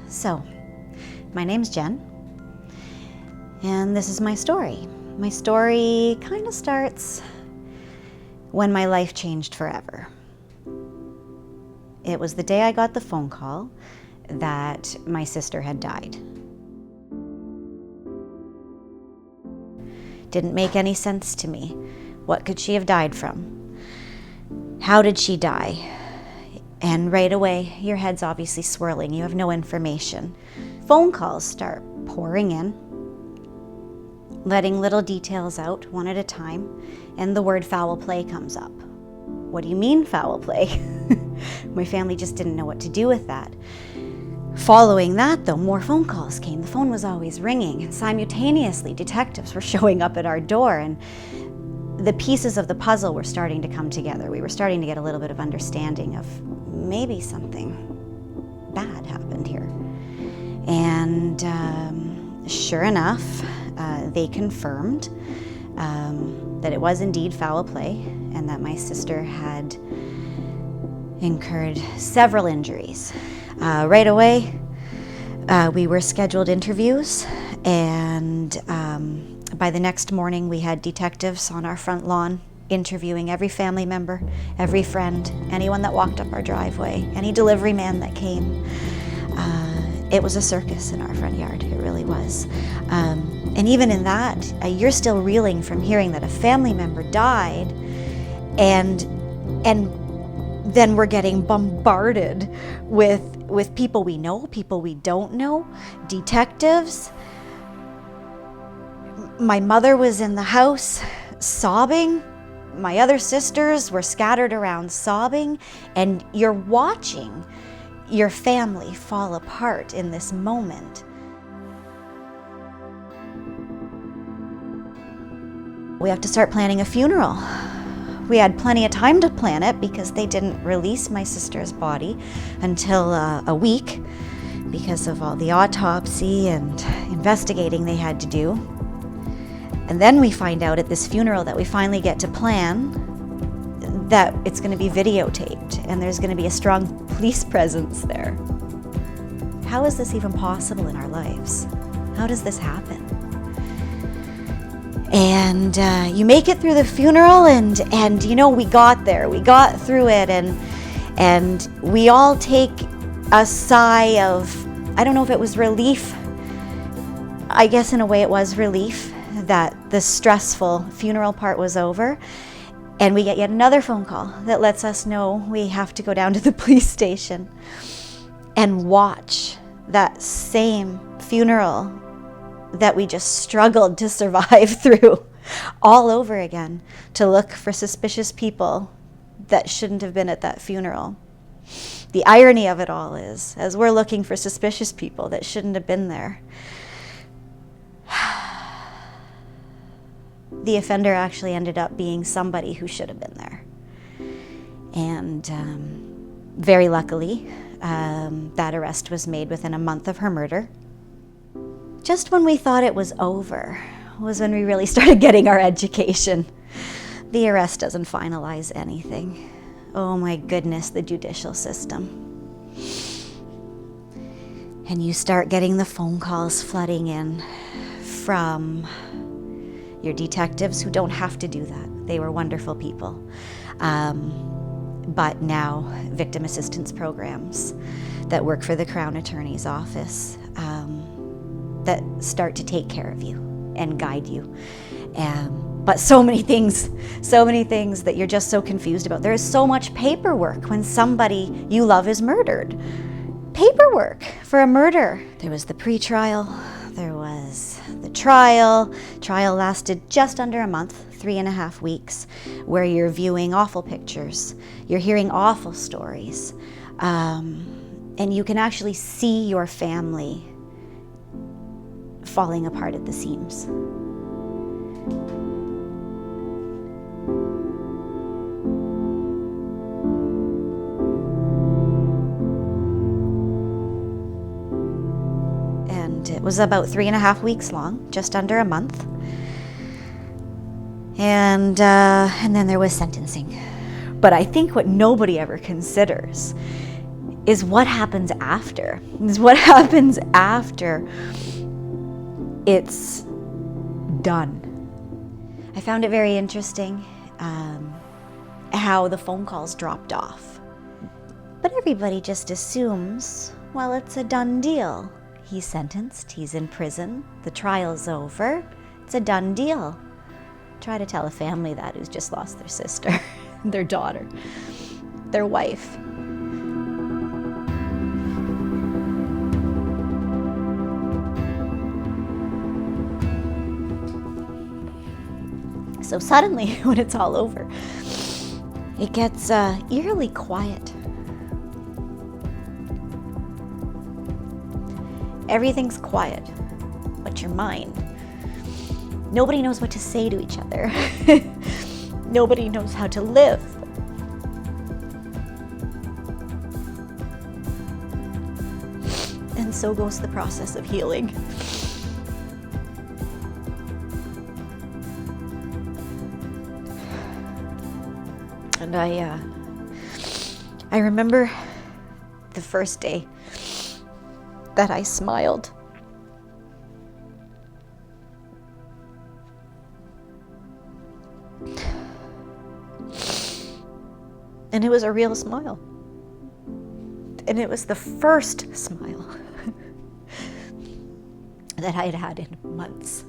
So, my name's Jen, and this is my story. My story kind of starts when my life changed forever. It was the day I got the phone call that my sister had died. Didn't make any sense to me. What could she have died from? How did she die? And right away, your head's obviously swirling. You have no information. Phone calls start pouring in, letting little details out one at a time, and the word foul play comes up. What do you mean foul play? My family just didn't know what to do with that. Following that, though, more phone calls came. The phone was always ringing, and simultaneously detectives were showing up at our door, and the pieces of the puzzle were starting to come together. We were starting to get a little bit of understanding of maybe something bad happened here. And sure enough, they confirmed that it was indeed foul play and that my sister had incurred several injuries. Right away, we were scheduled interviews, and by the next morning, we had detectives on our front lawn interviewing every family member, every friend, anyone that walked up our driveway, any delivery man that came. It was a circus in our front yard, it really was. And even in that, you're still reeling from hearing that a family member died, and then we're getting bombarded with people we know, people we don't know, detectives. My mother was in the house sobbing. My other sisters were scattered around sobbing, and you're watching your family fall apart in this moment. We have to start planning a funeral. We had plenty of time to plan it because they didn't release my sister's body until a week because of all the autopsy and investigating they had to do. And then we find out at this funeral that we finally get to plan that it's going to be videotaped and there's going to be a strong police presence there. How is this even possible in our lives? How does this happen? And you make it through the funeral, and you know, we got there. We got through it, and we all take a sigh of, I don't know if it was relief. I guess in a way it was relief that the stressful funeral part was over. And we get yet another phone call that lets us know we have to go down to the police station and watch that same funeral that we just struggled to survive through all over again, to look for suspicious people that shouldn't have been at that funeral. The irony of it all is, as we're looking for suspicious people that shouldn't have been there, the offender actually ended up being somebody who should have been there. And very luckily, that arrest was made within a month of her murder. Just when we thought it was over was when we really started getting our education. The arrest doesn't finalize anything. Oh my goodness, the judicial system. And you start getting the phone calls flooding in from your detectives who don't have to do that. They were wonderful people. But now victim assistance programs that work for the Crown Attorney's Office that start to take care of you and guide you. But so many things that you're just so confused about. There is so much paperwork when somebody you love is murdered. Paperwork for a murder. There was the pre-trial, there was the trial. Trial lasted just under a month, 3.5 weeks, where you're viewing awful pictures, you're hearing awful stories, and you can actually see your family falling apart at the seams. And it was about 3.5 weeks long, just under a month. And then there was sentencing. But I think what nobody ever considers is what happens after. Is what happens after it's done. I found it very interesting how the phone calls dropped off. But everybody just assumes, well, it's a done deal. He's sentenced, he's in prison, the trial's over, it's a done deal. Try to tell a family that who's just lost their sister, their daughter, their wife. So suddenly, when it's all over, it gets eerily quiet. Everything's quiet but your mind. Nobody knows what to say to each other. Nobody knows how to live. And so goes the process of healing. And I remember the first day that I smiled. And it was a real smile. And it was the first smile that I had had in months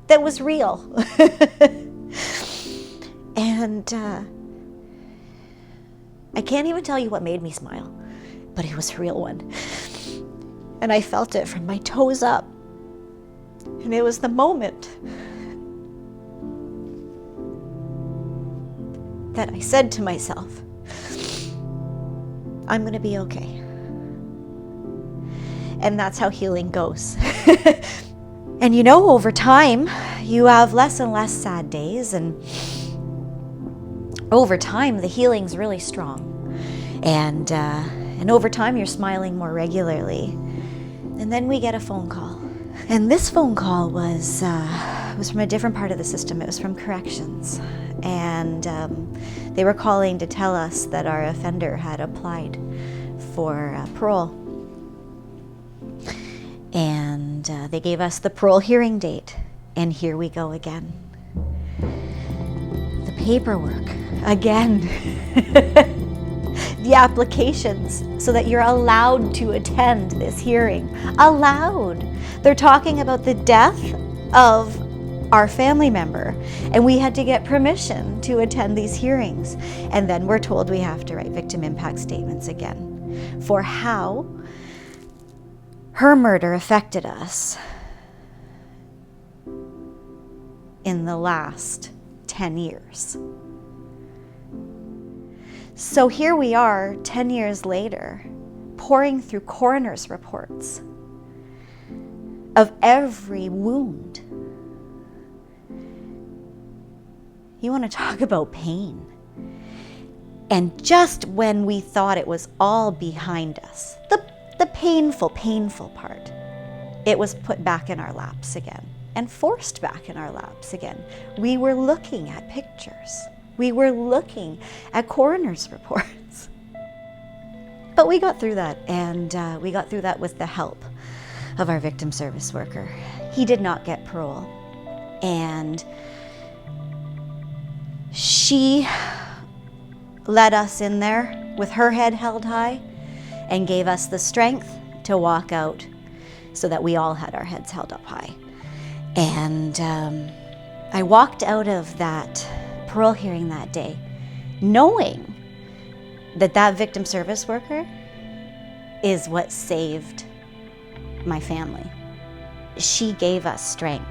that was real. And I can't even tell you what made me smile, but it was a real one. And I felt it from my toes up. And it was the moment that I said to myself, I'm going to be okay. And that's how healing goes. And you know, over time, you have less and less sad days, and over time, the healing's really strong. And over time, you're smiling more regularly. And then we get a phone call. And this phone call was from a different part of the system. It was from corrections. And they were calling to tell us that our offender had applied for parole. And they gave us the parole hearing date. And here we go again. The paperwork, again. The applications so that you're allowed to attend this hearing. Allowed. They're talking about the death of our family member, and we had to get permission to attend these hearings. And then we're told we have to write victim impact statements again for how her murder affected us in the last 10 years. So here we are 10 years later, pouring through coroner's reports of every wound. You want to talk about pain. And just when we thought it was all behind us, the painful part, it was put back in our laps again and forced back in our laps again. We were looking at pictures. We were looking at coroner's reports. But we got through that, and we got through that with the help of our victim service worker. He did not get parole, and she led us in there with her head held high and gave us the strength to walk out so that we all had our heads held up high. And I walked out of that parole hearing that day knowing that that victim service worker is what saved my family. She gave us strength,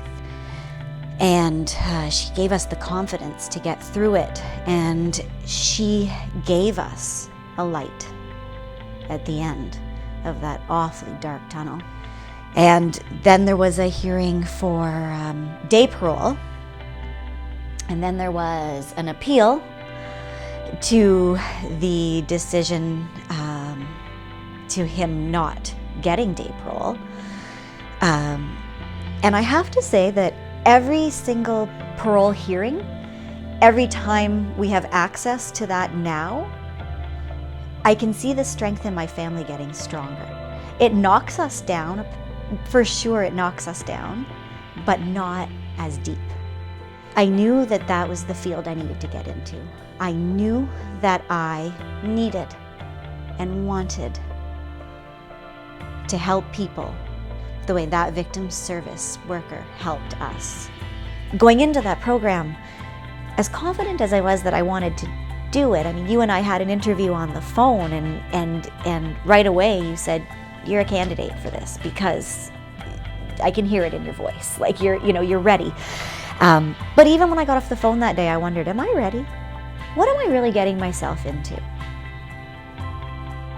and she gave us the confidence to get through it, and she gave us a light at the end of that awfully dark tunnel. And then there was a hearing for day parole, and then there was an appeal to the decision to him not getting day parole. And I have to say that every single parole hearing, every time we have access to that now, I can see the strength in my family getting stronger. It knocks us down, for sure it knocks us down, but not as deep. I knew that that was the field I needed to get into. I knew that I needed and wanted to help people the way that victim service worker helped us. Going into that program, as confident as I was that I wanted to do it, I mean, you and I had an interview on the phone, and right away you said, you're a candidate for this because I can hear it in your voice, like you're ready. But even when I got off the phone that day, I wondered, am I ready? What am I really getting myself into?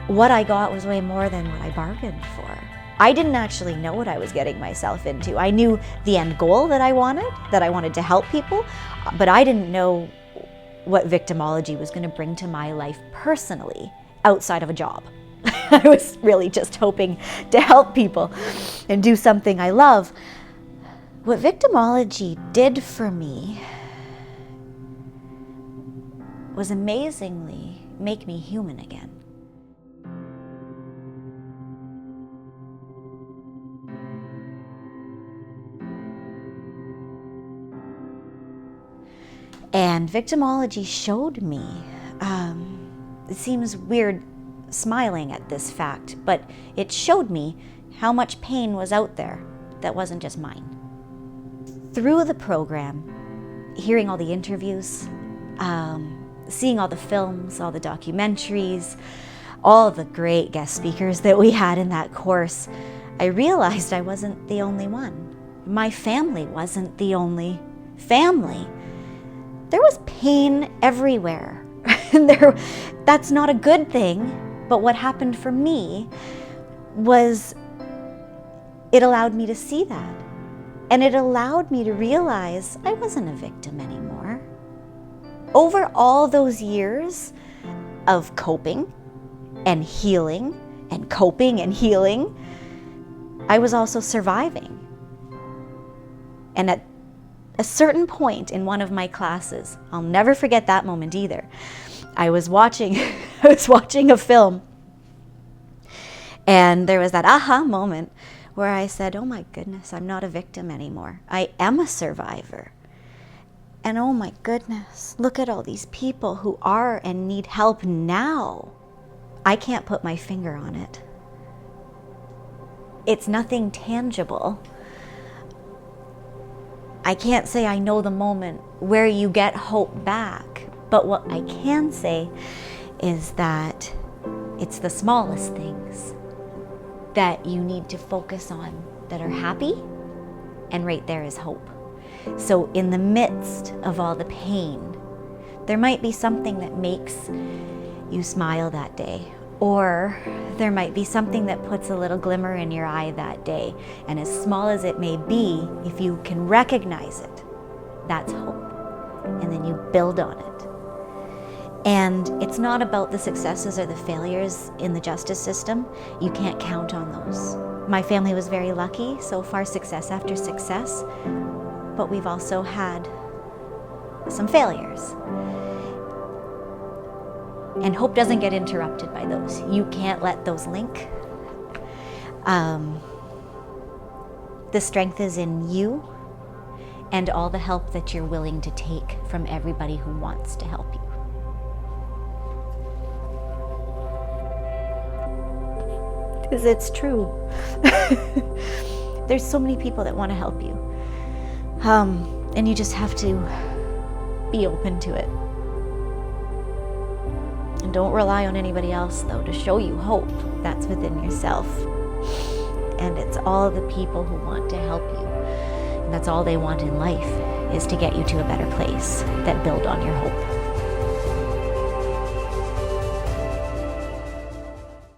What I got was way more than what I bargained for. I didn't actually know what I was getting myself into. I knew the end goal that I wanted to help people, but I didn't know what victimology was going to bring to my life personally outside of a job. I was really just hoping to help people and do something I love. What victimology did for me was amazingly make me human again. And victimology showed me, it seems weird smiling at this fact, but it showed me how much pain was out there that wasn't just mine. Through the program, hearing all the interviews, seeing all the films, all the documentaries, all the great guest speakers that we had in that course, I realized I wasn't the only one. My family wasn't the only family. There was pain everywhere. That's not a good thing, but what happened for me was it allowed me to see that. And it allowed me to realize I wasn't a victim anymore. Over all those years of coping and healing and coping and healing, I was also surviving. And at a certain point in one of my classes, I'll never forget that moment either. I was watching a film, and there was that aha moment where I said, oh my goodness, I'm not a victim anymore. I am a survivor. And oh my goodness, look at all these people who are and need help now. I can't put my finger on it. It's nothing tangible. I can't say I know the moment where you get hope back, but what I can say is that it's the smallest things that you need to focus on that are happy, and right there is hope. So in the midst of all the pain, there might be something that makes you smile that day, or there might be something that puts a little glimmer in your eye that day. And as small as it may be, if you can recognize it, that's hope. And then you build on it. And it's not about the successes or the failures in the justice system. You can't count on those. My family was very lucky, so far success after success, but we've also had some failures. And hope doesn't get interrupted by those. You can't let those link. The strength is in you and all the help that you're willing to take from everybody who wants to help you. Because it's true. There's so many people that want to help you. And you just have to be open to it. And don't rely on anybody else, though, to show you hope. That's within yourself. And it's all the people who want to help you. And that's all they want in life, is to get you to a better place that build on your hope.